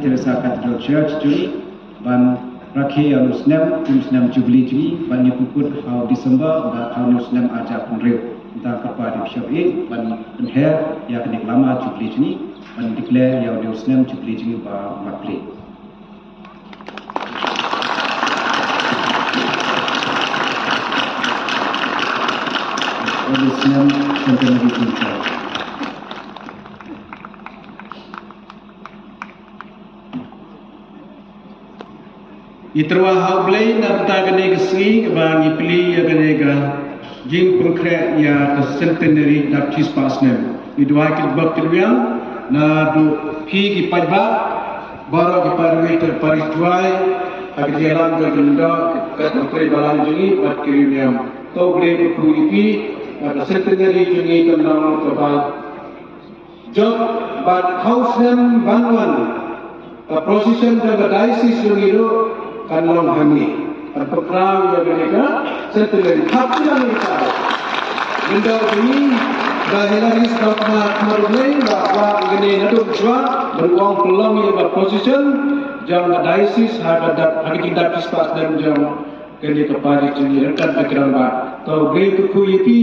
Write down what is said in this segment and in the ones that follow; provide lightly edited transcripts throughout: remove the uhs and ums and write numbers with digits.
Teresa Cathedral Church juni ban rakhi Muslim Jubilee juni ban nyepukut hau Disember da tahun Muslim aja punreu da kepada Bishop A ban penher ya kenik lama Jubilee juni ban declare ya Muslim Jubilee juni ba makli Muslim centenary church. Iterwa haublay na betagane kesri bang ipli agane ga jing konkret ya centenary Baptist Pasnem idua kit baktriam na do pi ki pajba baro ki parwe ter paris juai ag jalan ga genda kat pre balan jungi bat kiriam to ble ku ipi centenary jungi kanang to ba job but house nem banwan a procession ga diocese jungi do kanlong kami perkara yang mereka setelah hafizan mereka benda ini dahilari sebabnya kemarin bahwa ini naduk jual beruang peluang yang berposisi jam diocese ada hakikat dispas dan jam kini kepada jenis rekan pikiran bah atau beri kukuipi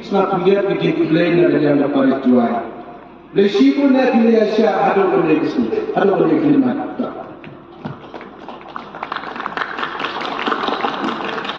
semakin lihat begitu lain ada jam kepada jual. Lesipu nak dilihat siapa ada benda kesini ada benda kelimat.